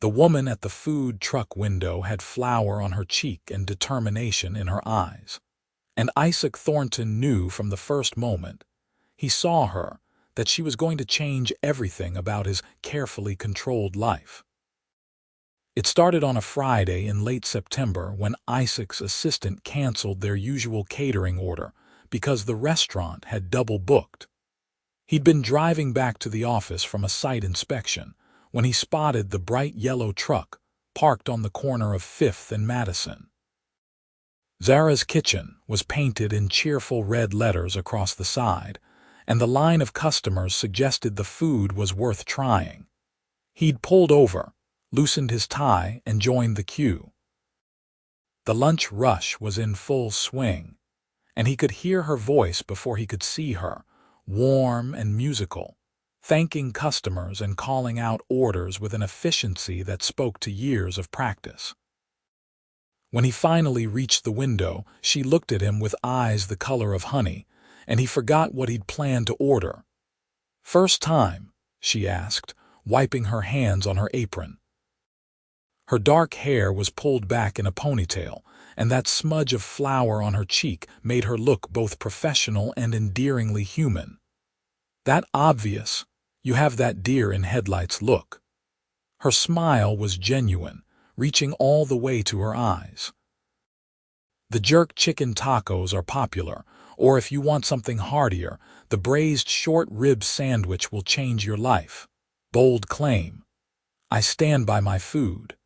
The woman at the food truck window had flour on her cheek and determination in her eyes. And Isaac Thornton knew from the first moment he saw her that she was going to change everything about his carefully controlled life. It started on a Friday in late September when Isaac's assistant canceled their usual catering order because the restaurant had double booked. He'd been driving back to the office from a site inspection when he spotted the bright yellow truck parked on the corner of 5th and Madison. Zara's Kitchen was painted in cheerful red letters across the side, and the line of customers suggested the food was worth trying. He'd pulled over, loosened his tie, and joined the queue. The lunch rush was in full swing, and he could hear her voice before he could see her, warm and musical, thanking customers and calling out orders with an efficiency that spoke to years of practice. When he finally reached the window, she looked at him with eyes the color of honey, and he forgot what he'd planned to order. "First time?" she asked, wiping her hands on her apron. Her dark hair was pulled back in a ponytail, and that smudge of flour on her cheek made her look both professional and endearingly human. "That obvious, you have that deer-in-headlights look." Her smile was genuine, reaching all the way to her eyes. "The jerk chicken tacos are popular, or if you want something heartier, the braised short rib sandwich will change your life." Bold claim. "I stand by my food."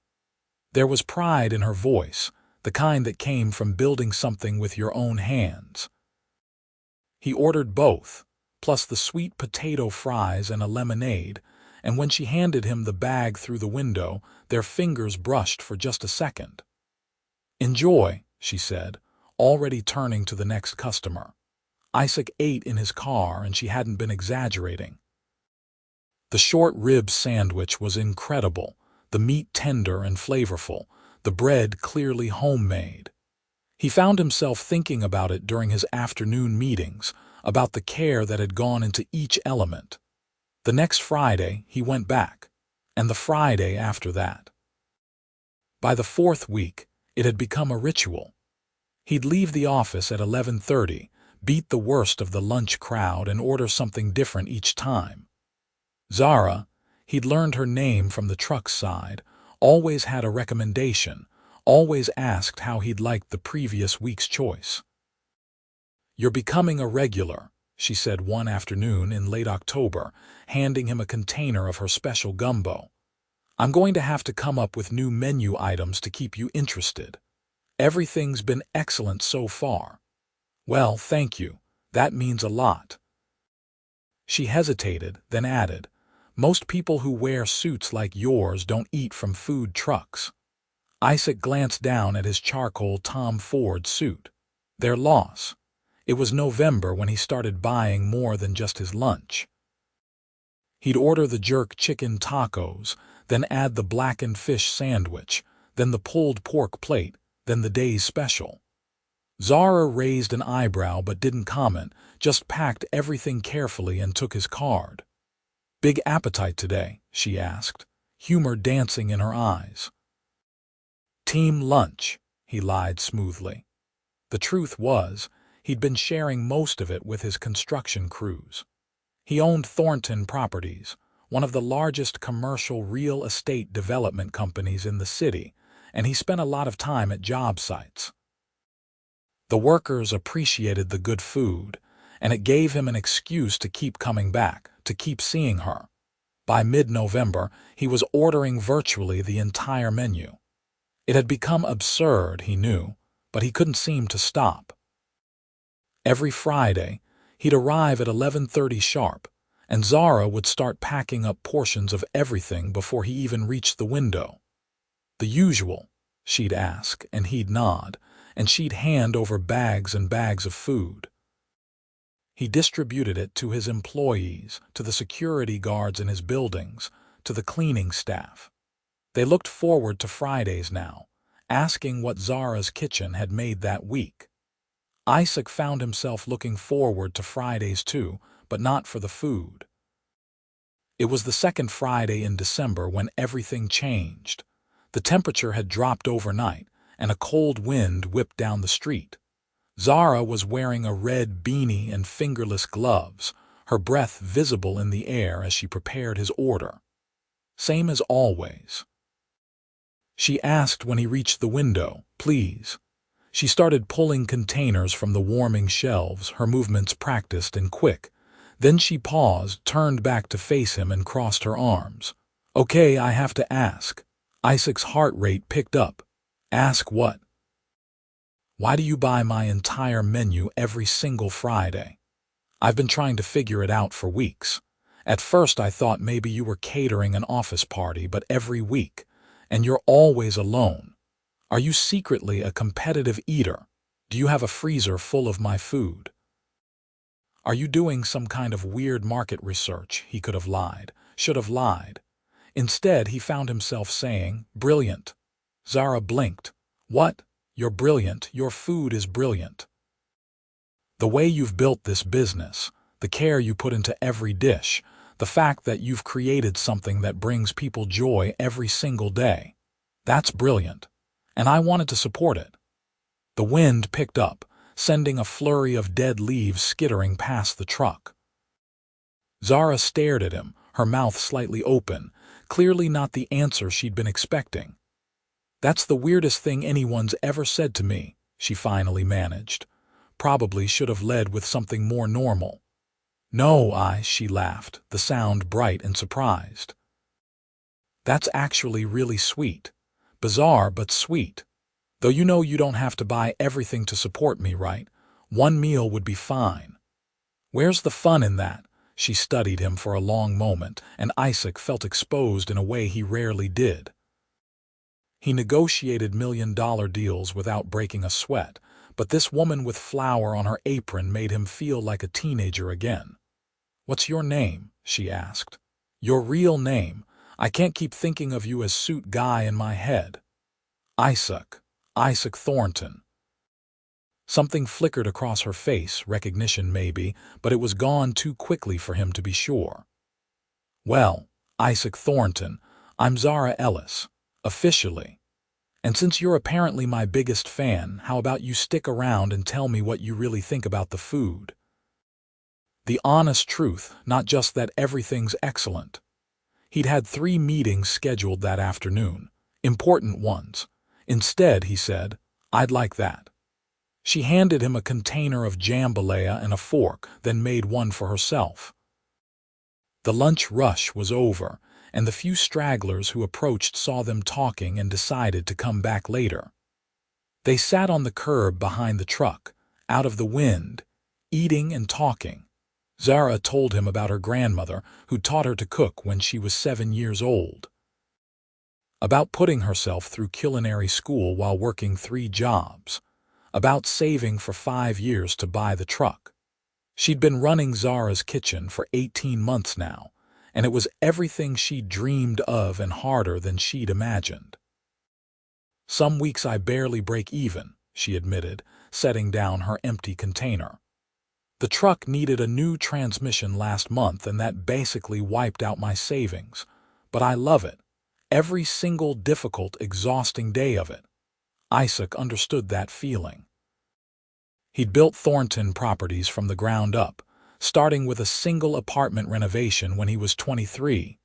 There was pride in her voice, the kind that came from building something with your own hands. He ordered both, plus the sweet potato fries and a lemonade, and when she handed him the bag through the window, their fingers brushed for just a second. "Enjoy," she said, already turning to the next customer. Isaac ate in his car, and she hadn't been exaggerating. The short rib sandwich was incredible, the meat tender and flavorful, the bread clearly homemade. He found himself thinking about it during his afternoon meetings, about the care that had gone into each element. The next Friday, he went back, and the Friday after that. By the 4th week, it had become a ritual. He'd leave the office at 11:30, beat the worst of the lunch crowd, and order something different each time. Zara, he'd learned her name from the truck's side, always had a recommendation, always asked how he'd liked the previous week's choice. "You're becoming a regular," she said one afternoon in late October, handing him a container of her special gumbo. "I'm going to have to come up with new menu items to keep you interested. Everything's been excellent so far." "Well, thank you. That means a lot." She hesitated, then added, "Most people who wear suits like yours don't eat from food trucks." Isaac glanced down at his charcoal Tom Ford suit. Their loss. It was November when he started buying more than just his lunch. He'd order the jerk chicken tacos, then add the blackened fish sandwich, then the pulled pork plate, then the day's special. Zara raised an eyebrow but didn't comment, just packed everything carefully and took his card. "Big appetite today?" she asked, humor dancing in her eyes. "Team lunch," he lied smoothly. The truth was, he'd been sharing most of it with his construction crews. He owned Thornton Properties, one of the largest commercial real estate development companies in the city, and he spent a lot of time at job sites. The workers appreciated the good food, and it gave him an excuse to keep coming back, to keep seeing her. By mid-November, he was ordering virtually the entire menu. It had become absurd, he knew, but he couldn't seem to stop. Every Friday, he'd arrive at 11:30 sharp, and Zara would start packing up portions of everything before he even reached the window. "The usual," she'd ask, and he'd nod, and she'd hand over bags and bags of food. He distributed it to his employees, to the security guards in his buildings, to the cleaning staff. They looked forward to Fridays now, asking what Zara's Kitchen had made that week. Isaac found himself looking forward to Fridays too, but not for the food. It was the second Friday in December when everything changed. The temperature had dropped overnight, and a cold wind whipped down the street. Zara was wearing a red beanie and fingerless gloves, her breath visible in the air as she prepared his order. Same as always. She asked when he reached the window, "Please." She started pulling containers from the warming shelves, her movements practiced and quick. Then she paused, turned back to face him, and crossed her arms. "Okay, I have to ask." Isaac's heart rate picked up. "Ask what?" "Why do you buy my entire menu every single Friday?" "I've been trying to figure it out for weeks. At first I thought maybe you were catering an office party, but every week. And you're always alone. Are you secretly a competitive eater? Do you have a freezer full of my food? Are you doing some kind of weird market research?" He could have lied, should have lied. Instead, he found himself saying, "Brilliant." Zara blinked. "What? You're brilliant. Your food is brilliant. The way you've built this business, the care you put into every dish, the fact that you've created something that brings people joy every single day. That's brilliant. And I wanted to support it." The wind picked up, sending a flurry of dead leaves skittering past the truck. Zara stared at him, her mouth slightly open, clearly not the answer she'd been expecting. "That's the weirdest thing anyone's ever said to me," she finally managed. Probably should have led with something more normal. "No, she laughed, the sound bright and surprised. "That's actually really sweet. Bizarre, but sweet. Though you know you don't have to buy everything to support me, right? One meal would be fine." "Where's the fun in that?" She studied him for a long moment, and Isaac felt exposed in a way he rarely did. He negotiated million-dollar deals without breaking a sweat, but this woman with flour on her apron made him feel like a teenager again. "What's your name?" she asked. "Your real name. I can't keep thinking of you as suit guy in my head." "Isaac. Isaac Thornton." Something flickered across her face, recognition maybe, but it was gone too quickly for him to be sure. "Well, Isaac Thornton, I'm Zara Ellis, officially. And since you're apparently my biggest fan, how about you stick around and tell me what you really think about the food? The honest truth, not just that everything's excellent." He'd had 3 meetings scheduled that afternoon, important ones. Instead, he said, "I'd like that." She handed him a container of jambalaya and a fork, then made one for herself. The lunch rush was over, and the few stragglers who approached saw them talking and decided to come back later. They sat on the curb behind the truck, out of the wind, eating and talking. Zara told him about her grandmother, who taught her to cook when she was 7 years old. About putting herself through culinary school while working 3 jobs. About saving for 5 years to buy the truck. She'd been running Zara's kitchen for 18 months now, and it was everything she'd dreamed of and harder than she'd imagined. "Some weeks I barely break even," she admitted, setting down her empty container. "The truck needed a new transmission last month, and that basically wiped out my savings. But I love it. Every single difficult, exhausting day of it." Isaac understood that feeling. He'd built Thornton properties from the ground up, starting with a single apartment renovation when he was 23.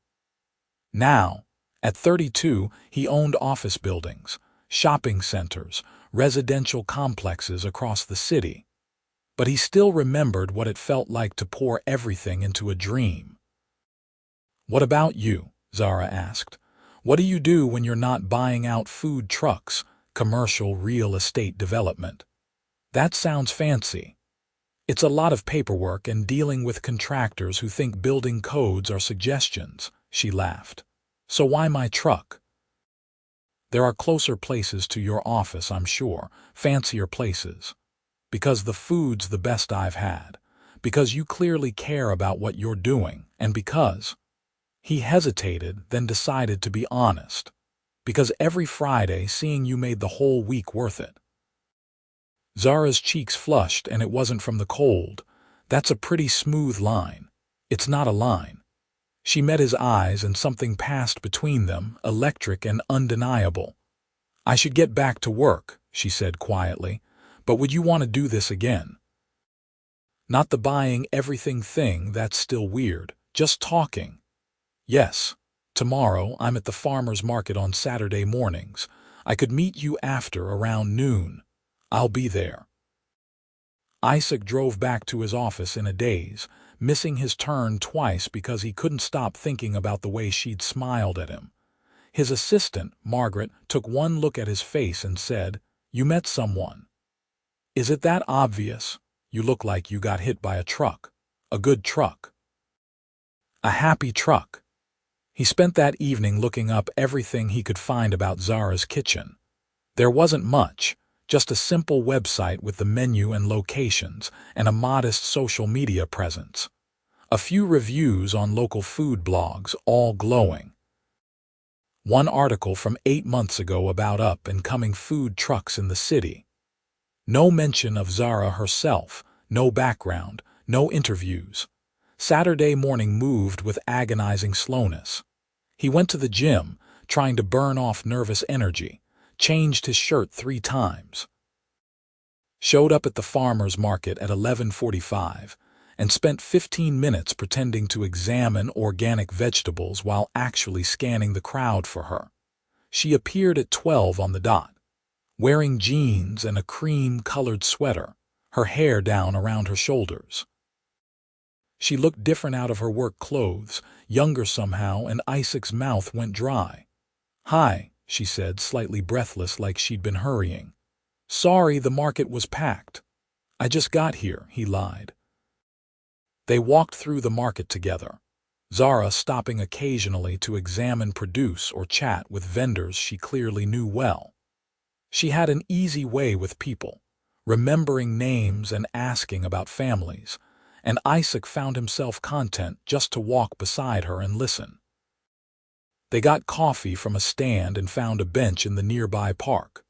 Now, at 32, he owned office buildings, shopping centers, residential complexes across the city. But he still remembered what it felt like to pour everything into a dream. "What about you?" Zara asked. "What do you do when you're not buying out food trucks, commercial real estate development?" "That sounds fancy." "It's a lot of paperwork and dealing with contractors who think building codes are suggestions," she laughed. "So why my truck?" "There are closer places to your office, I'm sure, fancier places. Because the food's the best I've had. Because you clearly care about what you're doing, and because—" He hesitated, then decided to be honest. "Because every Friday seeing you made the whole week worth it." Zara's cheeks flushed, and it wasn't from the cold. "That's a pretty smooth line." "It's not a line." She met his eyes and something passed between them, electric and undeniable. "I should get back to work," she said quietly, "but would you want to do this again? Not the buying everything thing, that's still weird. Just talking." "Yes. Tomorrow I'm at the farmer's market on Saturday mornings. I could meet you after around noon. I'll be there." Isaac drove back to his office in a daze, missing his turn twice because he couldn't stop thinking about the way she'd smiled at him. His assistant, Margaret, took one look at his face and said, "You met someone. Is it that obvious? You look like you got hit by a truck. A good truck. A happy truck." He spent that evening looking up everything he could find about Zara's kitchen. There wasn't much, just a simple website with the menu and locations and a modest social media presence. A few reviews on local food blogs, all glowing. One article from 8 months ago about up-and-coming food trucks in the city. No mention of Zara herself, no background, no interviews. Saturday morning moved with agonizing slowness. He went to the gym, trying to burn off nervous energy, changed his shirt 3 times. Showed up at the farmer's market at 11:45 and spent 15 minutes pretending to examine organic vegetables while actually scanning the crowd for her. She appeared at 12 on the dot, wearing jeans and a cream-colored sweater, her hair down around her shoulders. She looked different out of her work clothes, younger somehow, and Isaac's mouth went dry. "Hi," she said, slightly breathless like she'd been hurrying. "Sorry, the market was packed. I just got here," he lied. They walked through the market together, Zara stopping occasionally to examine produce or chat with vendors she clearly knew well. She had an easy way with people, remembering names and asking about families, and Isaac found himself content just to walk beside her and listen. They got coffee from a stand and found a bench in the nearby park.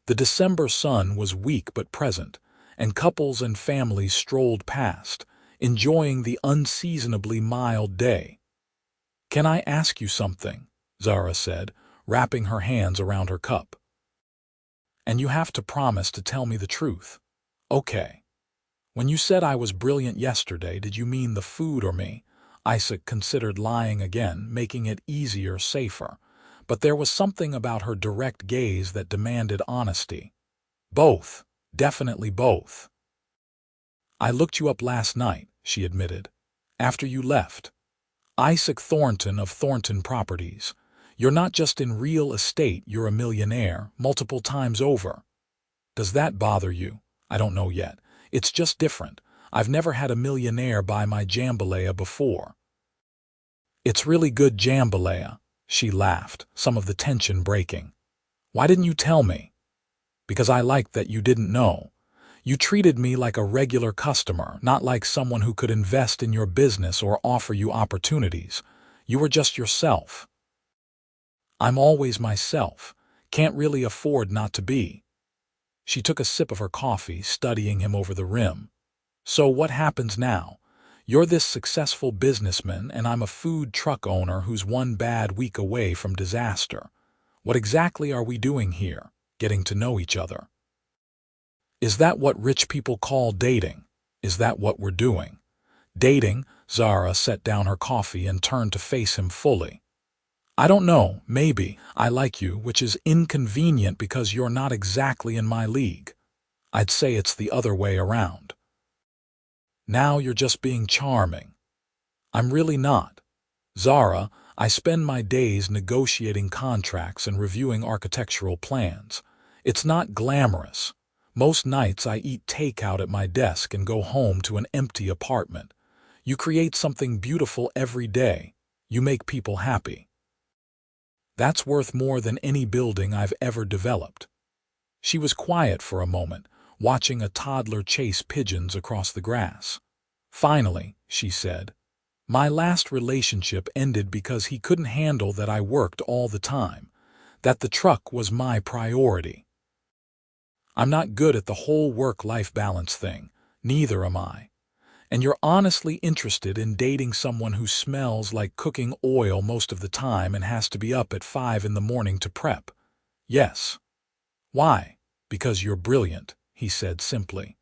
The December sun was weak but present, and couples and families strolled past, enjoying the unseasonably mild day. "Can I ask you something?" Zara said, wrapping her hands around her cup. "And you have to promise to tell me the truth." "Okay. When you said I was brilliant yesterday, did you mean the food or me?" Isaac considered lying again, making it easier, safer. But there was something about her direct gaze that demanded honesty. "Both. Definitely both." "I looked you up last night," she admitted. "After you left. Isaac Thornton of Thornton Properties. You're not just in real estate, you're a millionaire, multiple times over." "Does that bother you?" "I don't know yet. It's just different. I've never had a millionaire buy my jambalaya before." "It's really good jambalaya," she laughed, some of the tension breaking. "Why didn't you tell me?" "Because I liked that you didn't know. You treated me like a regular customer, not like someone who could invest in your business or offer you opportunities. You were just yourself." "I'm always myself. Can't really afford not to be." She took a sip of her coffee, studying him over the rim. "So what happens now? You're this successful businessman, and I'm a food truck owner who's one bad week away from disaster. What exactly are we doing here? Getting to know each other? Is that what rich people call dating? Is that what we're doing? Dating?" Zara set down her coffee and turned to face him fully. "I don't know, maybe. I like you, which is inconvenient because you're not exactly in my league. I'd say it's the other way around. Now you're just being charming." "I'm really not. Zara, I spend my days negotiating contracts and reviewing architectural plans. It's not glamorous. Most nights I eat takeout at my desk and go home to an empty apartment. You create something beautiful every day. You make people happy. That's worth more than any building I've ever developed." She was quiet for a moment, watching a toddler chase pigeons across the grass. "Finally," she said, "my last relationship ended because he couldn't handle that I worked all the time, that the truck was my priority. I'm not good at the whole work-life balance thing, neither am I. And you're honestly interested in dating someone who smells like cooking oil most of the time and has to be up at 5 in the morning to prep. Yes. Why? Because you're brilliant, he said simply.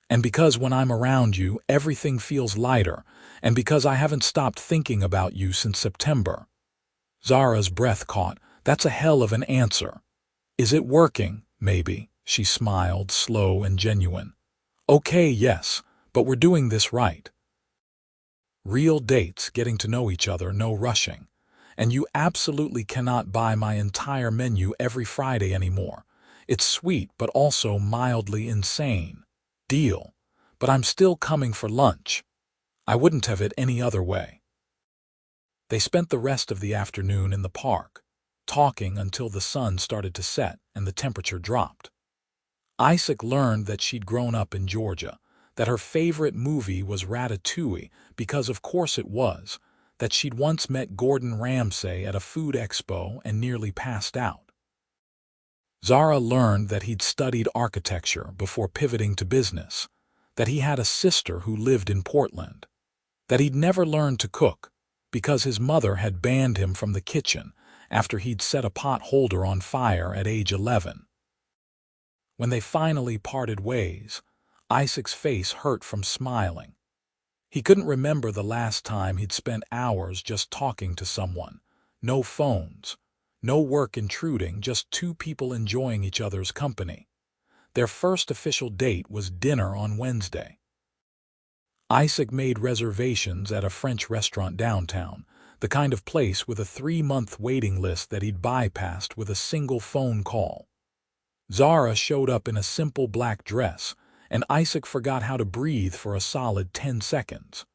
And because when I'm around you, everything feels lighter, and because I haven't stopped thinking about you since September. Zara's breath caught. That's a hell of an answer. Is it working? Maybe, she smiled, slow and genuine. Okay, yes, but we're doing this right. Real dates, getting to know each other, no rushing. And you absolutely cannot buy my entire menu every Friday anymore. It's sweet, but also mildly insane. Deal. But I'm still coming for lunch. I wouldn't have it any other way. They spent the rest of the afternoon in the park, talking until the sun started to set and the temperature dropped. Isaac learned that she'd grown up in Georgia, that her favorite movie was Ratatouille, because of course it was, that she'd once met Gordon Ramsay at a food expo and nearly passed out. Zara learned that he'd studied architecture before pivoting to business, that he had a sister who lived in Portland, that he'd never learned to cook because his mother had banned him from the kitchen after he'd set a pot holder on fire at age 11. When they finally parted ways, Isaac's face hurt from smiling. He couldn't remember the last time he'd spent hours just talking to someone. No phones, no work intruding, just two people enjoying each other's company. Their first official date was dinner on Wednesday. Isaac made reservations at a French restaurant downtown, the kind of place with a 3-month waiting list that he'd bypassed with a single phone call. Zara showed up in a simple black dress, and Isaac forgot how to breathe for a solid 10 seconds.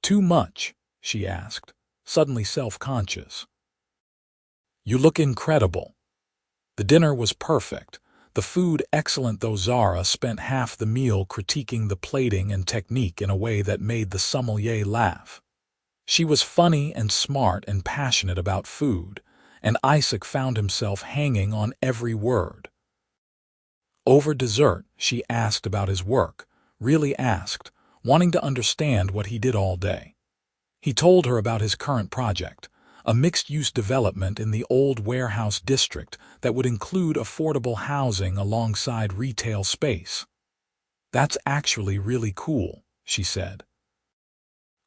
Too much? She asked, suddenly self-conscious. You look incredible. The dinner was perfect, the food excellent, though Zara spent half the meal critiquing the plating and technique in a way that made the sommelier laugh. She was funny and smart and passionate about food, and Isaac found himself hanging on every word. Over dessert, she asked about his work, really asked, wanting to understand what he did all day. He told her about his current project, a mixed-use development in the old warehouse district that would include affordable housing alongside retail space. That's actually really cool, she said.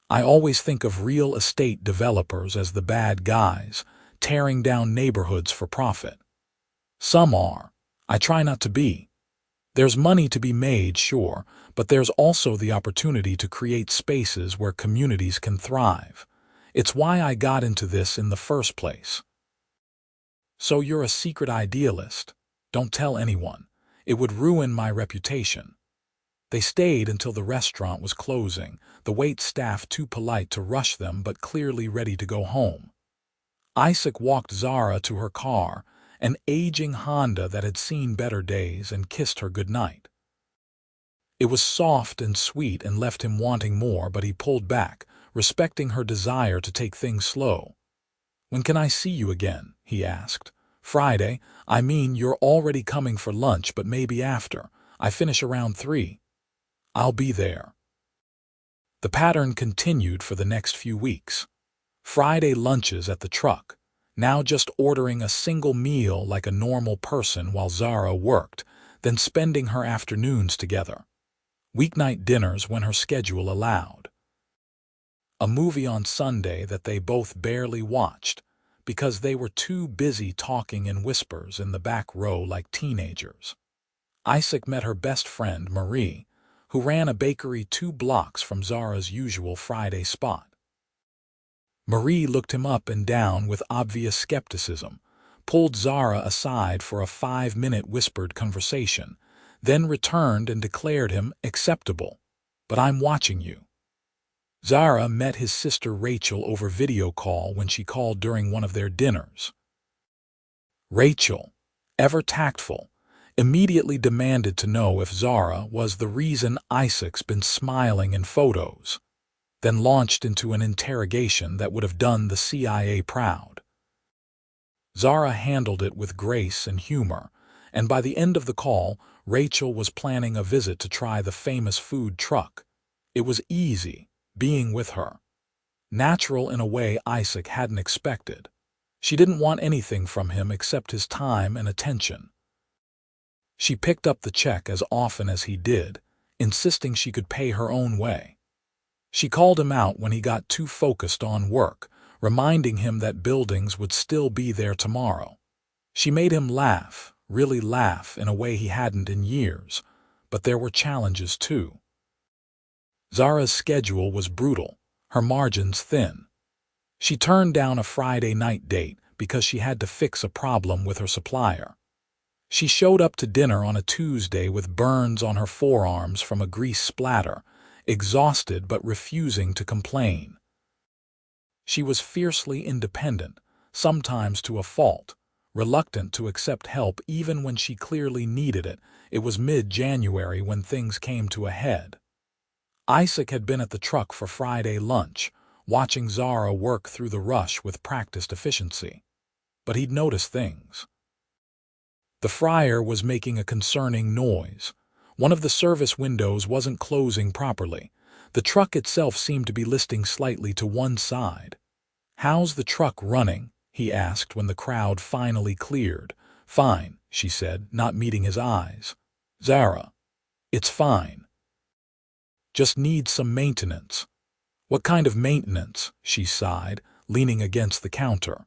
I always think of real estate developers as the bad guys, tearing down neighborhoods for profit. Some are. I try not to be. There's money to be made, sure, but there's also the opportunity to create spaces where communities can thrive. It's why I got into this in the first place. So you're a secret idealist. Don't tell anyone. It would ruin my reputation. They stayed until the restaurant was closing, the wait staff too polite to rush them but clearly ready to go home. Isaac walked Zara to her car, an aging Honda that had seen better days, and kissed her goodnight. It was soft and sweet and left him wanting more, but he pulled back, respecting her desire to take things slow. When can I see you again? He asked. Friday. I mean, you're already coming for lunch, but maybe after. I finish around 3. I'll be there. The pattern continued for the next few weeks. Friday lunches at the truck, now just ordering a single meal like a normal person while Zara worked, then spending her afternoons together. Weeknight dinners when her schedule allowed. A movie on Sunday that they both barely watched because they were too busy talking in whispers in the back row like teenagers. Isaac met her best friend, Marie, who ran a bakery 2 blocks from Zara's usual Friday spot. Marie looked him up and down with obvious skepticism, pulled Zara aside for a 5-minute whispered conversation, then returned and declared him acceptable. But I'm watching you. Zara met his sister Rachel over video call when she called during one of their dinners. Rachel, ever tactful, immediately demanded to know if Zara was the reason Isaac's been smiling in photos, then launched into an interrogation that would have done the CIA proud. Zara handled it with grace and humor, and by the end of the call, Rachel was planning a visit to try the famous food truck. It was easy, being with her. Natural in a way Isaac hadn't expected. She didn't want anything from him except his time and attention. She picked up the check as often as he did, insisting she could pay her own way. She called him out when he got too focused on work, reminding him that buildings would still be there tomorrow. She made him laugh, really laugh in a way he hadn't in years, but there were challenges too. Zara's schedule was brutal, her margins thin. She turned down a Friday night date because she had to fix a problem with her supplier. She showed up to dinner on a Tuesday with burns on her forearms from a grease splatter, exhausted but refusing to complain. She was fiercely independent, sometimes to a fault, reluctant to accept help even when she clearly needed it. It was mid-January when things came to a head. Isaac had been at the truck for Friday lunch, watching Zara work through the rush with practiced efficiency. But he'd noticed things. The fryer was making a concerning noise. One of the service windows wasn't closing properly. The truck itself seemed to be listing slightly to one side. "How's the truck running?" he asked when the crowd finally cleared. "Fine," she said, not meeting his eyes. "Zara, it's fine. Just needs some maintenance." "What kind of maintenance?" she sighed, leaning against the counter.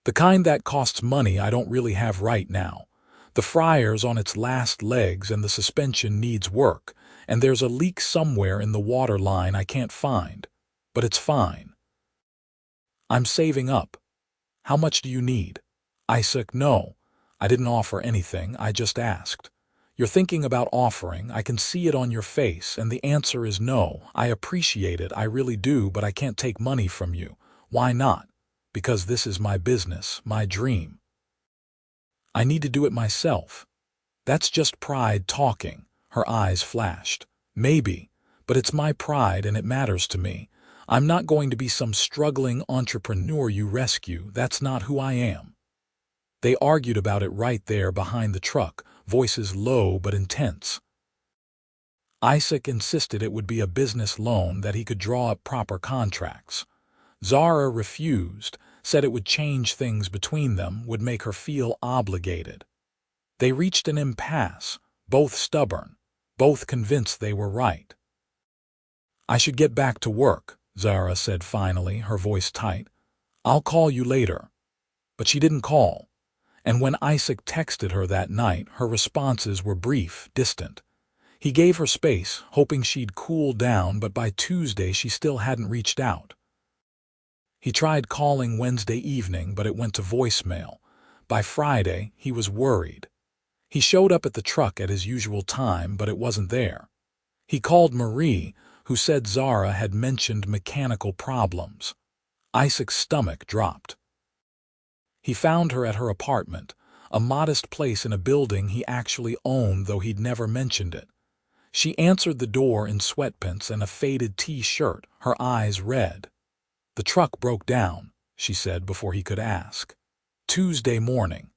"The kind that costs money I don't really have right now. The fryer's on its last legs and the suspension needs work, and there's a leak somewhere in the water line I can't find. But it's fine. I'm saving up. How much do you need?" "Isaac, no. I didn't offer anything, I just asked. You're thinking about offering, I can see it on your face, and the answer is no. I appreciate it, I really do, but I can't take money from you." "Why not?" "Because this is my business, my dream. I need to do it myself." "That's just pride talking." Her eyes flashed. "Maybe, but it's my pride and it matters to me. I'm not going to be some struggling entrepreneur you rescue. That's not who I am." They argued about it right there behind the truck, voices low but intense. Isaac insisted it would be a business loan, that he could draw up proper contracts. Zara refused, said it would change things between them, would make her feel obligated. They reached an impasse, both stubborn, both convinced they were right. "I should get back to work," Zara said finally, her voice tight. "I'll call you later." But she didn't call. And when Isaac texted her that night, her responses were brief, distant. He gave her space, hoping she'd cool down, but by Tuesday she still hadn't reached out. He tried calling Wednesday evening, but it went to voicemail. By Friday, he was worried. He showed up at the truck at his usual time, but it wasn't there. He called Marie, who said Zara had mentioned mechanical problems. Isaac's stomach dropped. He found her at her apartment, a modest place in a building he actually owned, though he'd never mentioned it. She answered the door in sweatpants and a faded T-shirt, her eyes red. "The truck broke down," she said before he could ask. "Tuesday morning.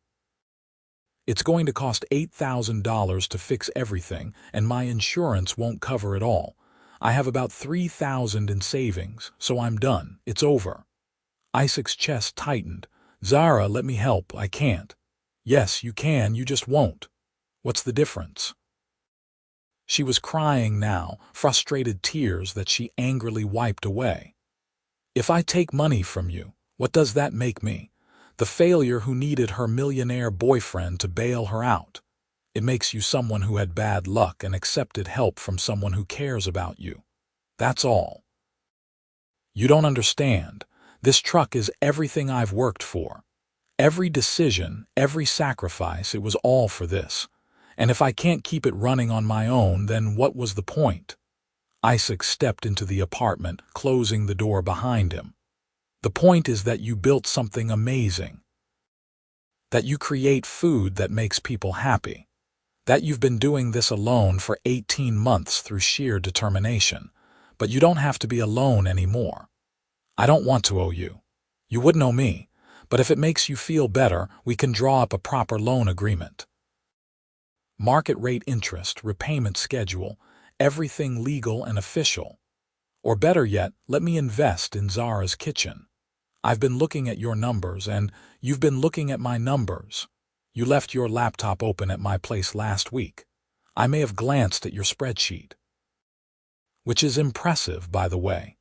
It's going to cost $8,000 to fix everything, and my insurance won't cover it all. I have about $3,000 in savings, so I'm done. It's over." Isaac's chest tightened. "Zara, let me help. I can't." "Yes, you can, you just won't." "What's the difference?" She was crying now, frustrated tears that she angrily wiped away. "If I take money from you, what does that make me? The failure who needed her millionaire boyfriend to bail her out. It makes you someone who had bad luck and accepted help from someone who cares about you. That's all. You don't understand. This truck is everything I've worked for. Every decision, every sacrifice, it was all for this. And if I can't keep it running on my own, then what was the point?" Isaac stepped into the apartment, closing the door behind him. "The point is that you built something amazing. That you create food that makes people happy. That you've been doing this alone for 18 months through sheer determination. But you don't have to be alone anymore. I don't want to owe you. You wouldn't owe me. But if it makes you feel better, we can draw up a proper loan agreement. Market rate interest, repayment schedule, everything legal and official. Or better yet, let me invest in Zara's kitchen. I've been looking at your numbers, and you've been looking at my numbers. You left your laptop open at my place last week. I may have glanced at your spreadsheet. Which is impressive, by the way.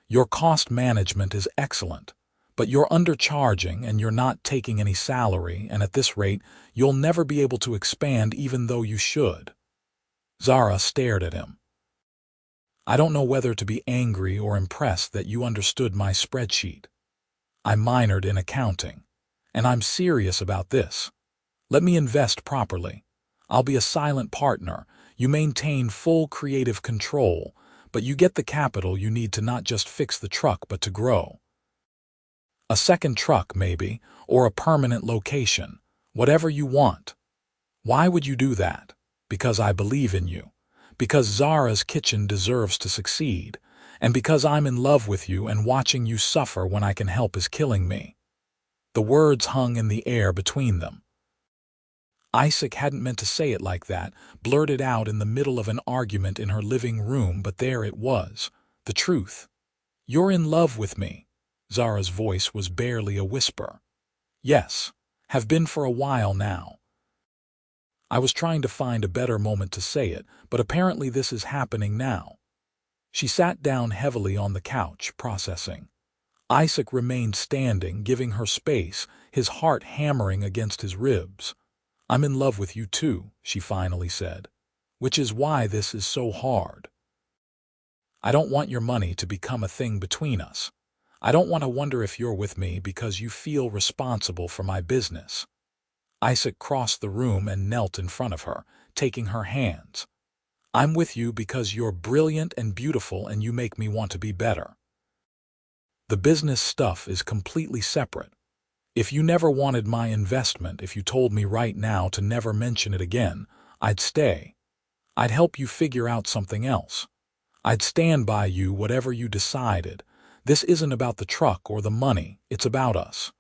Your cost management is excellent, but you're undercharging and you're not taking any salary, and at this rate, you'll never be able to expand even though you should. Zara stared at him. I don't know whether to be angry or impressed that you understood my spreadsheet. I minored in accounting, and I'm serious about this. Let me invest properly. I'll be a silent partner. You maintain full creative control, but you get the capital you need to not just fix the truck but to grow. A second truck, maybe, or a permanent location, whatever you want. Why would you do that? Because I believe in you. Because Zara's kitchen deserves to succeed, and because I'm in love with you and watching you suffer when I can help is killing me. The words hung in the air between them. Isaac hadn't meant to say it like that, blurted out in the middle of an argument in her living room, but there it was, the truth. You're in love with me. Zara's voice was barely a whisper. Yes, have been for a while now. I was trying to find a better moment to say it, but apparently this is happening now. She sat down heavily on the couch, processing. Isaac remained standing, giving her space, his heart hammering against his ribs. I'm in love with you too, she finally said, which is why this is so hard. I don't want your money to become a thing between us. I don't want to wonder if you're with me because you feel responsible for my business. Isaac crossed the room and knelt in front of her, taking her hands. I'm with you because you're brilliant and beautiful and you make me want to be better. The business stuff is completely separate. If you never wanted my investment, if you told me right now to never mention it again, I'd stay. I'd help you figure out something else. I'd stand by you whatever you decided. This isn't about the truck or the money, it's about us.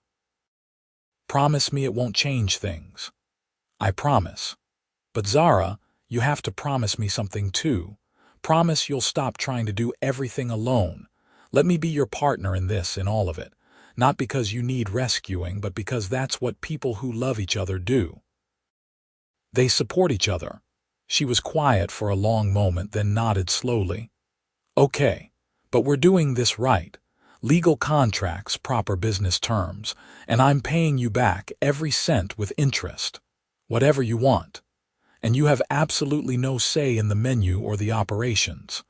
Promise me it won't change things. I promise. But Zara, you have to promise me something too. Promise you'll stop trying to do everything alone. Let me be your partner in this, in all of it. Not because you need rescuing, but because that's what people who love each other do. They support each other. She was quiet for a long moment, then nodded slowly. Okay, but we're doing this right. Legal contracts, proper business terms, and I'm paying you back every cent with interest. Whatever you want. And you have absolutely no say in the menu or the operations.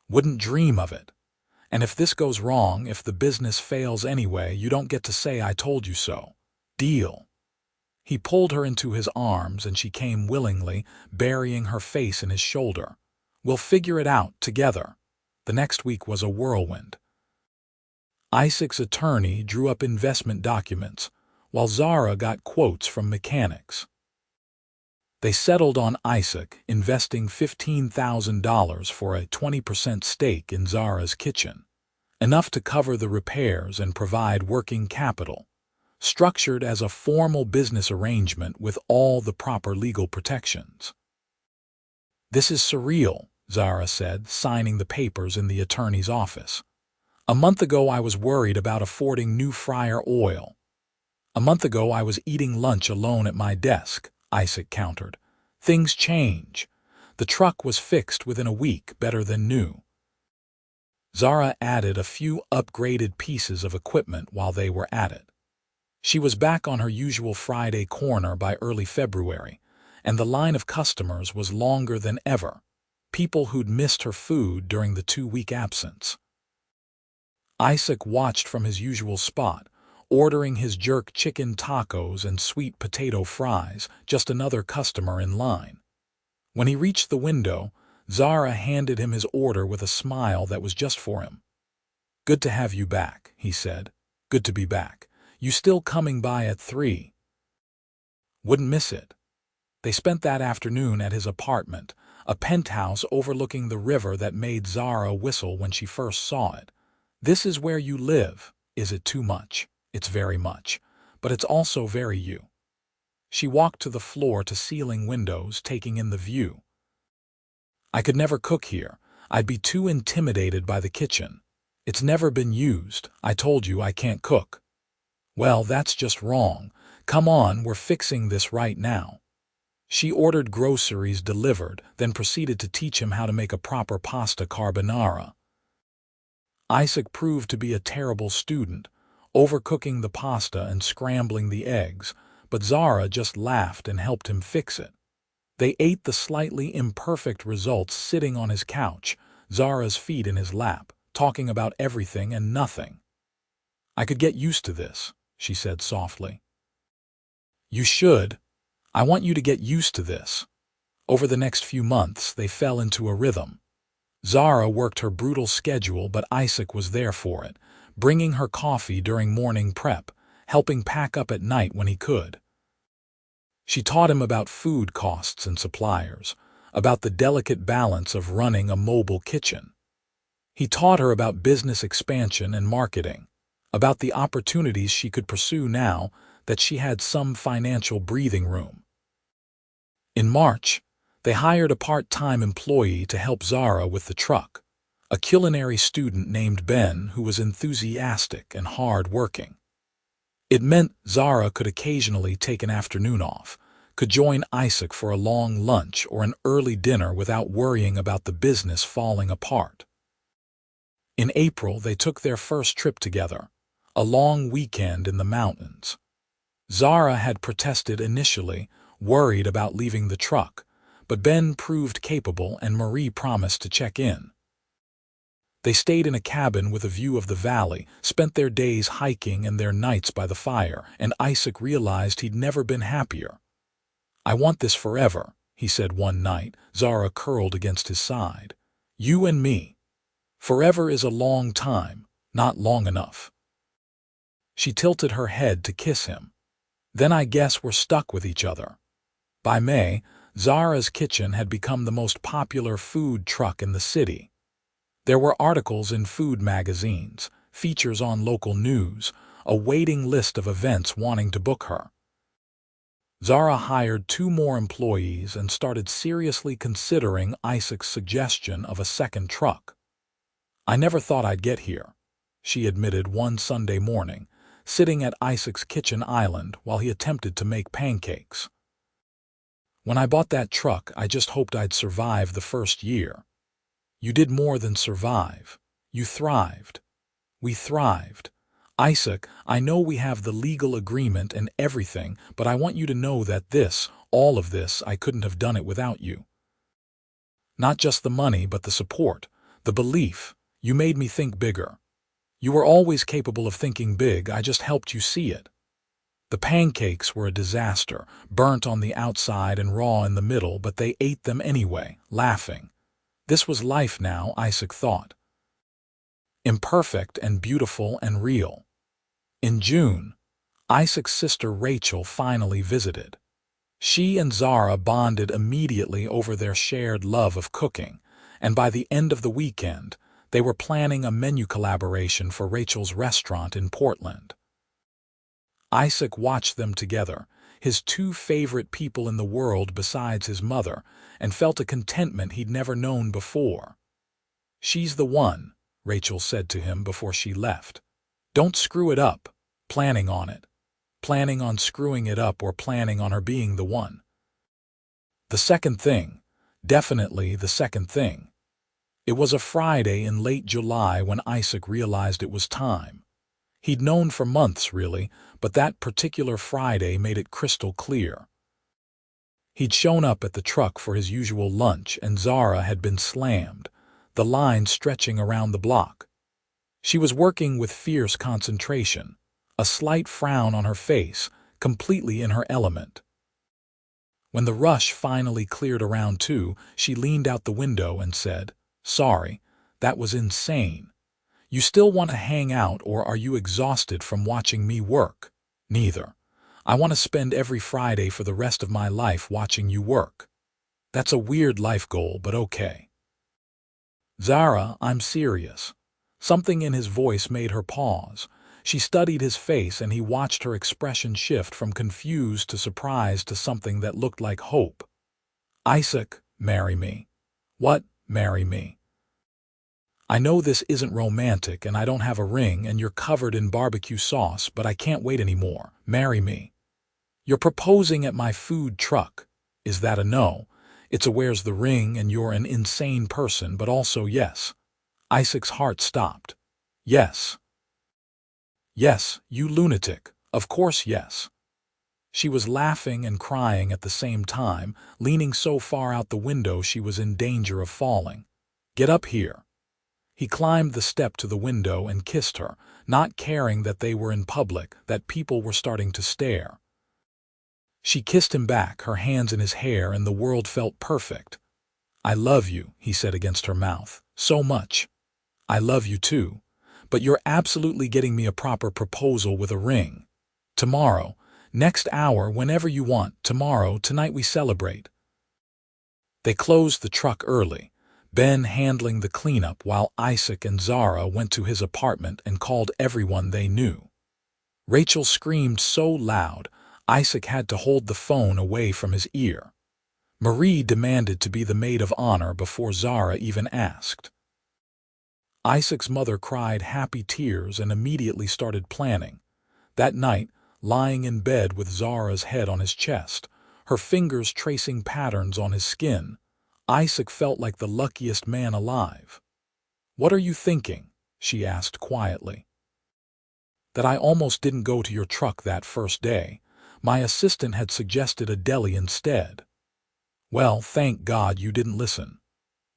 Wouldn't dream of it. And if this goes wrong, if the business fails anyway, you don't get to say I told you so. Deal. He pulled her into his arms and she came willingly, burying her face in his shoulder. We'll figure it out together. The next week was a whirlwind. Isaac's attorney drew up investment documents, while Zara got quotes from mechanics. They settled on Isaac investing $15,000 for a 20% stake in Zara's kitchen, enough to cover the repairs and provide working capital, structured as a formal business arrangement with all the proper legal protections. This is surreal, Zara said, signing the papers in the attorney's office. A month ago I was worried about affording new fryer oil. A month ago I was eating lunch alone at my desk, Isaac countered. Things change. The truck was fixed within a week, better than new. Zara added a few upgraded pieces of equipment while they were at it. She was back on her usual Friday corner by early February, and the line of customers was longer than ever, people who'd missed her food during the 2-week absence. Isaac watched from his usual spot, ordering his jerk chicken tacos and sweet potato fries, just another customer in line. When he reached the window, Zara handed him his order with a smile that was just for him. Good to have you back, he said. Good to be back. You still coming by at 3? Wouldn't miss it. They spent that afternoon at his apartment, a penthouse overlooking the river that made Zara whistle when she first saw it. This is where you live. Is it too much? It's very much, but it's also very you. She walked to the floor-to-ceiling windows, taking in the view. I could never cook here. I'd be too intimidated by the kitchen. It's never been used. I told you I can't cook." "Well, that's just wrong. Come on, we're fixing this right now." She ordered groceries delivered, then proceeded to teach him how to make a proper pasta carbonara. Isaac proved to be a terrible student, overcooking the pasta and scrambling the eggs, but Zara just laughed and helped him fix it. They ate the slightly imperfect results sitting on his couch, Zara's feet in his lap, talking about everything and nothing. "I could get used to this," she said softly. "You should. I want you to get used to this." Over the next few months, they fell into a rhythm. Zara worked her brutal schedule, but Isaac was there for it, bringing her coffee during morning prep, helping pack up at night when he could. She taught him about food costs and suppliers, about the delicate balance of running a mobile kitchen. He taught her about business expansion and marketing, about the opportunities she could pursue now that she had some financial breathing room. In March, they hired a part-time employee to help Zara with the truck, a culinary student named Ben who was enthusiastic and hard-working. It meant Zara could occasionally take an afternoon off, could join Isaac for a long lunch or an early dinner without worrying about the business falling apart. In April, they took their first trip together, a long weekend in the mountains. Zara had protested initially, worried about leaving the truck, but Ben proved capable and Marie promised to check in. They stayed in a cabin with a view of the valley, spent their days hiking and their nights by the fire, and Isaac realized he'd never been happier. "I want this forever," he said one night, Zara curled against his side. "You and me. Forever is a long time, not long enough." She tilted her head to kiss him. "Then I guess we're stuck with each other." By May, Zara's kitchen had become the most popular food truck in the city. There were articles in food magazines, features on local news, a waiting list of events wanting to book her. Zara hired 2 more employees and started seriously considering Isaac's suggestion of a second truck. "I never thought I'd get here," she admitted one Sunday morning, sitting at Isaac's kitchen island while he attempted to make pancakes. "When I bought that truck, I just hoped I'd survive the first year." "You did more than survive. You thrived." "We thrived. Isaac, I know we have the legal agreement and everything, but I want you to know that all of this, I couldn't have done it without you. Not just the money, but the support, the belief. You made me think bigger. You were always capable of thinking big, I just helped you see it." The pancakes were a disaster, burnt on the outside and raw in the middle, but they ate them anyway, laughing. This was life now, Isaac thought. Imperfect and beautiful and real. In June, Isaac's sister Rachel finally visited. She and Zara bonded immediately over their shared love of cooking, and by the end of the weekend, they were planning a menu collaboration for Rachel's restaurant in Portland. Isaac watched them together, his 2 favorite people in the world besides his mother, and felt a contentment he'd never known before. "She's the one," Rachel said to him before she left. "Don't screw it up. Planning on it. Planning on screwing it up or planning on her being the one." The second thing. Definitely the second thing. It was a Friday in late July when Isaac realized it was time. He'd known for months, really, but that particular Friday made it crystal clear. He'd shown up at the truck for his usual lunch, and Zara had been slammed, the line stretching around the block. She was working with fierce concentration, a slight frown on her face, completely in her element. When the rush finally cleared around 2, she leaned out the window and said, "Sorry, that was insane. You still want to hang out, or are you exhausted from watching me work?" "Neither. I want to spend every Friday for the rest of my life watching you work." "That's a weird life goal, but okay." "Zara, I'm serious." Something in his voice made her pause. She studied his face, and he watched her expression shift from confused to surprised to something that looked like hope. "Isaac, marry me. What? Marry me? I know this isn't romantic and I don't have a ring and you're covered in barbecue sauce, but I can't wait anymore. Marry me. You're proposing at my food truck. Is that a no? It's a where's the ring and you're an insane person, but also yes. Isaac's heart stopped. Yes. Yes, you lunatic. Of course yes. She was laughing and crying at the same time, leaning so far out the window she was in danger of falling. Get up here. He climbed the step to the window and kissed her, not caring that they were in public, that people were starting to stare. She kissed him back, her hands in his hair, and the world felt perfect. I love you, he said against her mouth, so much. I love you too, but you're absolutely getting me a proper proposal with a ring. Tomorrow, next hour, whenever you want, tomorrow, tonight we celebrate. They closed the truck early, Ben handling the cleanup while Isaac and Zara went to his apartment and called everyone they knew. Rachel screamed so loud, Isaac had to hold the phone away from his ear. Marie demanded to be the maid of honor before Zara even asked. Isaac's mother cried happy tears and immediately started planning. That night, lying in bed with Zara's head on his chest, her fingers tracing patterns on his skin, Isaac felt like the luckiest man alive. What are you thinking? She asked quietly. That I almost didn't go to your truck that first day. My assistant had suggested a deli instead. Well, thank God you didn't listen.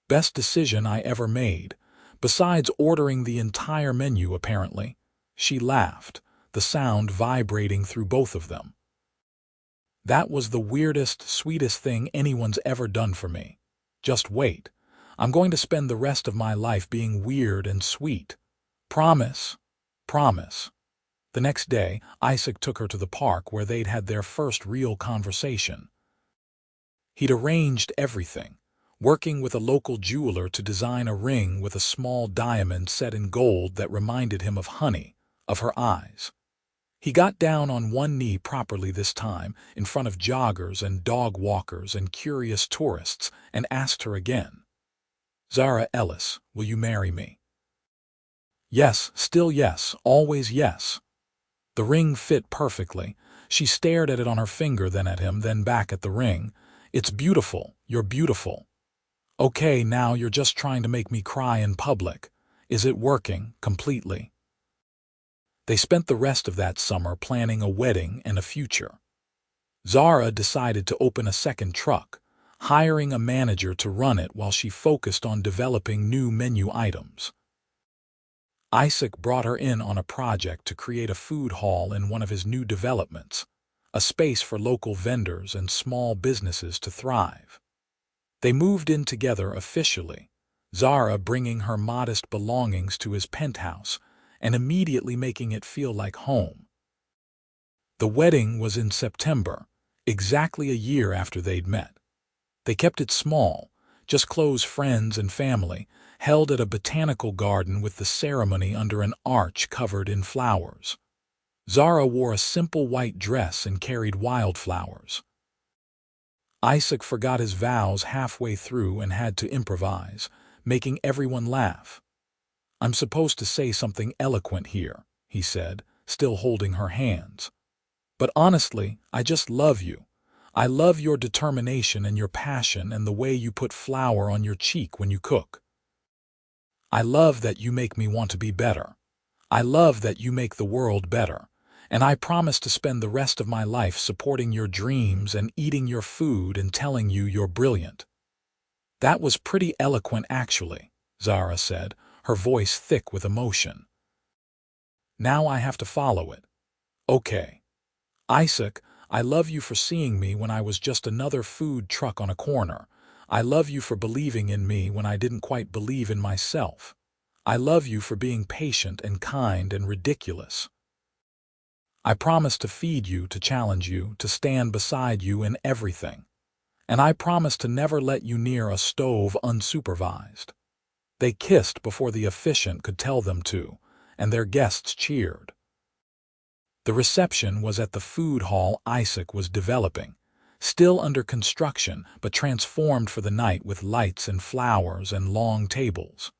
Best decision I ever made, besides ordering the entire menu apparently. She laughed, the sound vibrating through both of them. That was the weirdest, sweetest thing anyone's ever done for me. Just wait. I'm going to spend the rest of my life being weird and sweet. Promise. Promise. The next day, Isaac took her to the park where they'd had their first real conversation. He'd arranged everything, working with a local jeweler to design a ring with a small diamond set in gold that reminded him of honey, of her eyes. He got down on one knee properly this time, in front of joggers and dog walkers and curious tourists, and asked her again. Zara Ellis, will you marry me? Yes, still yes, always yes. The ring fit perfectly. She stared at it on her finger, then at him, then back at the ring. It's beautiful, you're beautiful. Okay, now you're just trying to make me cry in public. Is it working, completely? They spent the rest of that summer planning a wedding and a future. Zara decided to open a second truck, hiring a manager to run it while she focused on developing new menu items. Isaac brought her in on a project to create a food hall in one of his new developments, a space for local vendors and small businesses to thrive. They moved in together officially, Zara bringing her modest belongings to his penthouse and immediately making it feel like home. The wedding was in September, exactly a year after they'd met. They kept it small, just close friends and family, held at a botanical garden with the ceremony under an arch covered in flowers. Zara wore a simple white dress and carried wildflowers. Isaac forgot his vows halfway through and had to improvise, making everyone laugh. I'm supposed to say something eloquent here, he said, still holding her hands. But honestly, I just love you. I love your determination and your passion and the way you put flour on your cheek when you cook. I love that you make me want to be better. I love that you make the world better. And I promise to spend the rest of my life supporting your dreams and eating your food and telling you you're brilliant. That was pretty eloquent actually, Zara said, her voice thick with emotion. Now I have to follow it. Okay. Isaac, I love you for seeing me when I was just another food truck on a corner. I love you for believing in me when I didn't quite believe in myself. I love you for being patient and kind and ridiculous. I promise to feed you, to challenge you, to stand beside you in everything. And I promise to never let you near a stove unsupervised. They kissed before the officiant could tell them to, and their guests cheered. The reception was at the food hall Isaac was developing, still under construction but transformed for the night with lights and flowers and long tables.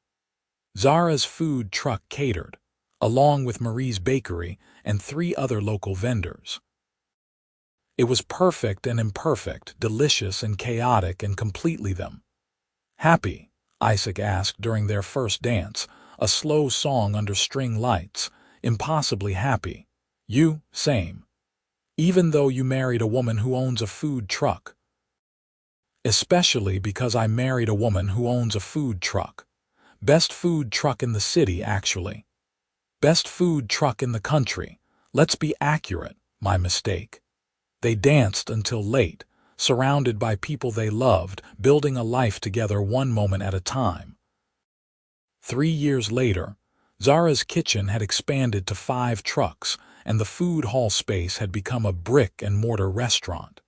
Zara's food truck catered, along with Marie's bakery and 3 other local vendors. It was perfect and imperfect, delicious and chaotic, and completely them. "Happy?" Isaac asked during their first dance, a slow song under string lights. "Impossibly happy." "You, same. Even though you married a woman who owns a food truck." "Especially because I married a woman who owns a food truck. Best food truck in the city, actually. Best food truck in the country. Let's be accurate, my mistake." They danced until late, surrounded by people they loved, building a life together one moment at a time. 3 years later, Zara's kitchen had expanded to 5 trucks, and the food hall space had become a brick-and-mortar restaurant.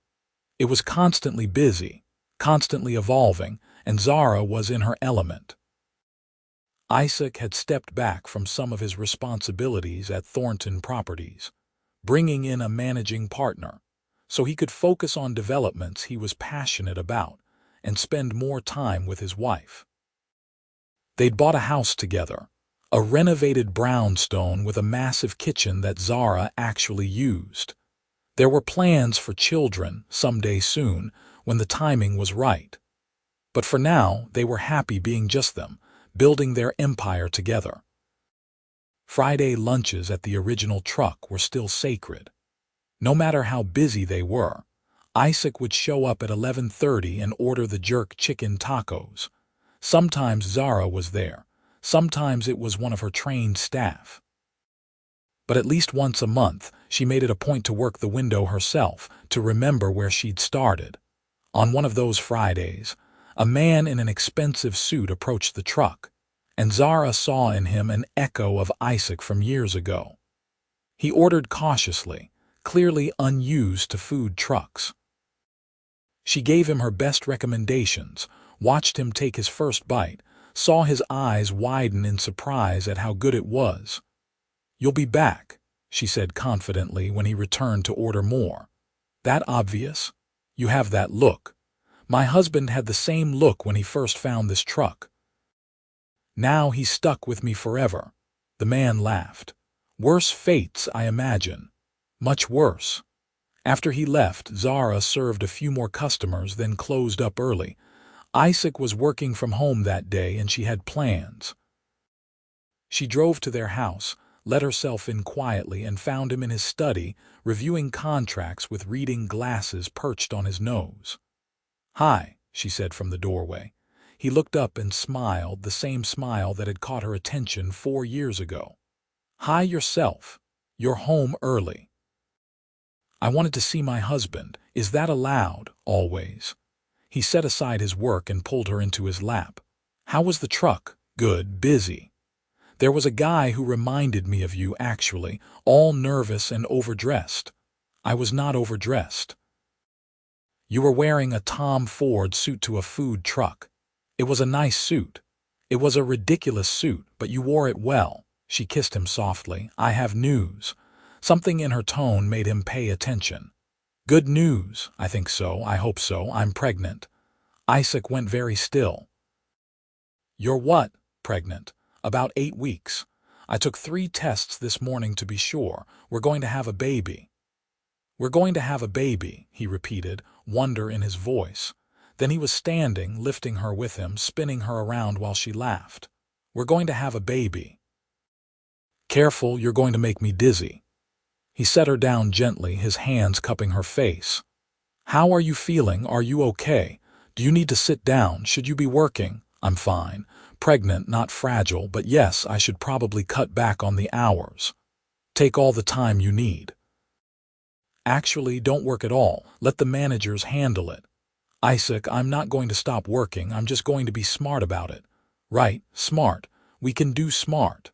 It was constantly busy, constantly evolving, and Zara was in her element. Isaac had stepped back from some of his responsibilities at Thornton Properties, bringing in a managing partner, so he could focus on developments he was passionate about and spend more time with his wife. They'd bought a house together, a renovated brownstone with a massive kitchen that Zara actually used. There were plans for children someday soon when the timing was right. But for now, they were happy being just them, building their empire together. Friday lunches at the original truck were still sacred. No matter how busy they were, Isaac would show up at 11:30 and order the jerk chicken tacos. Sometimes Zara was there, sometimes it was one of her trained staff. But at least once a month, she made it a point to work the window herself, to remember where she'd started. On one of those Fridays, a man in an expensive suit approached the truck, and Zara saw in him an echo of Isaac from years ago. He ordered cautiously, clearly unused to food trucks. She gave him her best recommendations, watched him take his first bite, saw his eyes widen in surprise at how good it was. "You'll be back," she said confidently when he returned to order more. "That obvious? You have that look. My husband had the same look when he first found this truck. Now he's stuck with me forever." The man laughed. "Worse fates, I imagine. Much worse." After he left, Zara served a few more customers, then closed up early. Isaac was working from home that day and she had plans. She drove to their house, let herself in quietly, and found him in his study, reviewing contracts with reading glasses perched on his nose. "Hi," she said from the doorway. He looked up and smiled, the same smile that had caught her attention 4 years ago. "Hi yourself. You're home early." "I wanted to see my husband. Is that allowed, always?" He set aside his work and pulled her into his lap. "How was the truck?" "Good, busy. There was a guy who reminded me of you, actually, all nervous and overdressed." "I was not overdressed." "You were wearing a Tom Ford suit to a food truck. It was a nice suit. It was a ridiculous suit, but you wore it well." She kissed him softly. "I have news." Something in her tone made him pay attention. "Good news?" "I think so. I hope so. I'm pregnant." Isaac went very still. "You're what?" "Pregnant. About 8 weeks. I took 3 tests this morning to be sure. We're going to have a baby." "We're going to have a baby," he repeated, wonder in his voice. Then he was standing, lifting her with him, spinning her around while she laughed. "We're going to have a baby. Careful, you're going to make me dizzy." He set her down gently, his hands cupping her face. "How are you feeling? Are you okay? Do you need to sit down? Should you be working?" "I'm fine. Pregnant, not fragile, but yes, I should probably cut back on the hours. Take all the time you need." "Actually, don't work at all. Let the managers handle it." "Isaac, I'm not going to stop working. I'm just going to be smart about it." "Right, smart. We can do smart."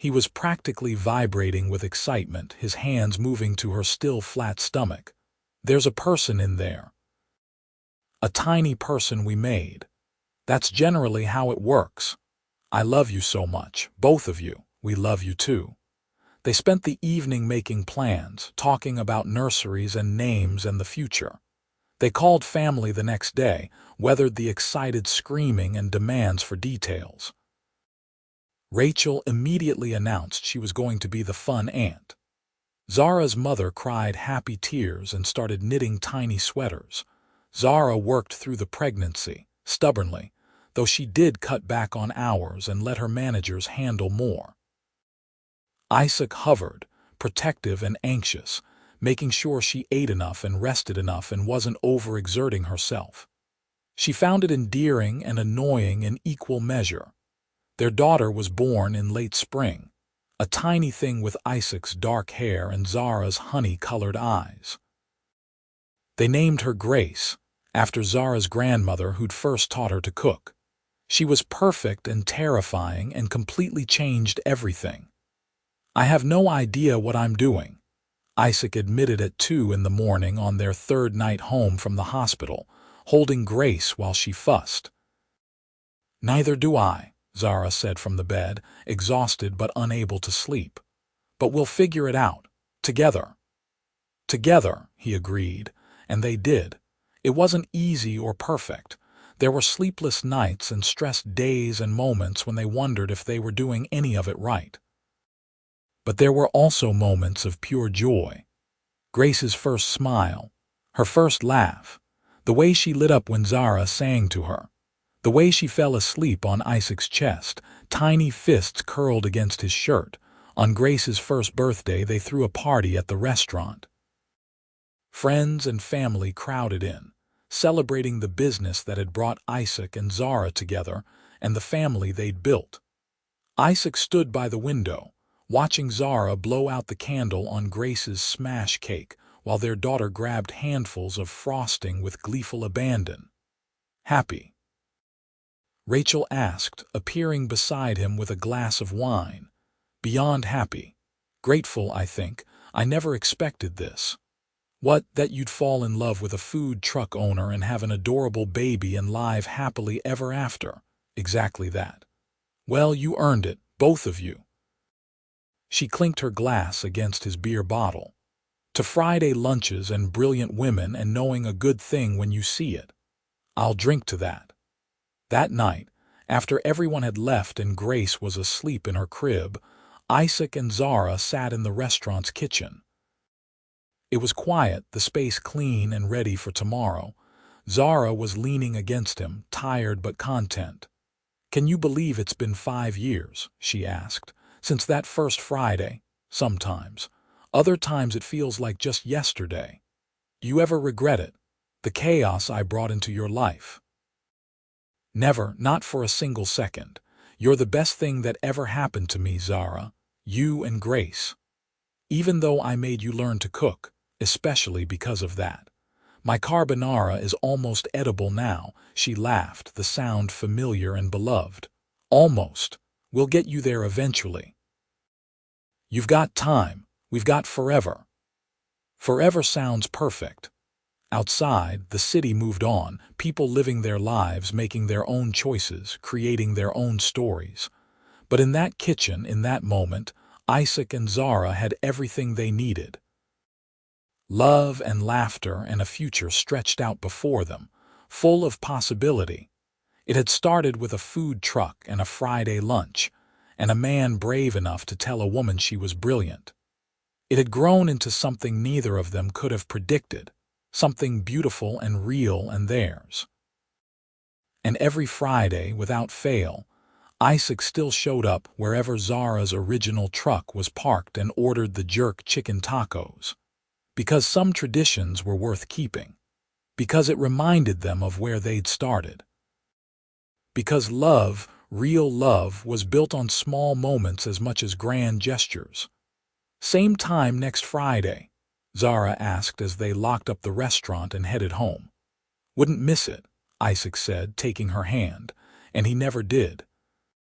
He was practically vibrating with excitement, his hands moving to her still flat stomach. "There's a person in there. A tiny person we made. That's generally how it works. I love you so much, both of you. We love you too." They spent the evening making plans, talking about nurseries and names and the future. They called family the next day, weathered the excited screaming and demands for details. Rachel immediately announced she was going to be the fun aunt. Zara's mother cried happy tears and started knitting tiny sweaters. Zara worked through the pregnancy, stubbornly, though she did cut back on hours and let her managers handle more. Isaac hovered, protective and anxious, making sure she ate enough and rested enough and wasn't overexerting herself. She found it endearing and annoying in equal measure. Their daughter was born in late spring, a tiny thing with Isaac's dark hair and Zara's honey-colored eyes. They named her Grace, after Zara's grandmother who'd first taught her to cook. She was perfect and terrifying and completely changed everything. "I have no idea what I'm doing," Isaac admitted at 2 in the morning on their third night home from the hospital, holding Grace while she fussed. "Neither do I," Zara said from the bed, exhausted but unable to sleep. "But we'll figure it out. Together." "Together," he agreed, and they did. It wasn't easy or perfect. There were sleepless nights and stressed days and moments when they wondered if they were doing any of it right. But there were also moments of pure joy. Grace's first smile, her first laugh, the way she lit up when Zara sang to her, the way she fell asleep on Isaac's chest, tiny fists curled against his shirt. On Grace's first birthday, they threw a party at the restaurant. Friends and family crowded in, celebrating the business that had brought Isaac and Zara together and the family they'd built. Isaac stood by the window, watching Zara blow out the candle on Grace's smash cake while their daughter grabbed handfuls of frosting with gleeful abandon. "Happy?" Rachel asked, appearing beside him with a glass of wine. "Beyond happy. Grateful, I think. I never expected this." "What, that you'd fall in love with a food truck owner and have an adorable baby and live happily ever after?" "Exactly that." "Well, you earned it, both of you." She clinked her glass against his beer bottle. "To Friday lunches and brilliant women and knowing a good thing when you see it." "I'll drink to that." That night, after everyone had left and Grace was asleep in her crib, Isaac and Zara sat in the restaurant's kitchen. It was quiet, the space clean and ready for tomorrow. Zara was leaning against him, tired but content. "Can you believe it's been 5 years?" she asked. "Since that first Friday?" "Sometimes. Other times it feels like just yesterday." "Do you ever regret it? The chaos I brought into your life?" "Never, not for a single second. You're the best thing that ever happened to me, Zara. You and Grace. Even though I made you learn to cook, especially because of that. My carbonara is almost edible now," she laughed, the sound familiar and beloved. "Almost. We'll get you there eventually." "You've got time. We've got forever." Forever sounds perfect. Outside, the city moved on, people living their lives, making their own choices, creating their own stories. But in that kitchen, in that moment, Isaac and Zara had everything they needed. Love and laughter and a future stretched out before them, full of possibility. It had started with a food truck and a Friday lunch, and a man brave enough to tell a woman she was brilliant. It had grown into something neither of them could have predicted, something beautiful and real and theirs. And every Friday, without fail, Isaac still showed up wherever Zara's original truck was parked and ordered the jerk chicken tacos. Because some traditions were worth keeping. Because it reminded them of where they'd started. Because love, real love, was built on small moments as much as grand gestures. "Same time next Friday?" Zara asked as they locked up the restaurant and headed home. "Wouldn't miss it," Isaac said, taking her hand, and he never did.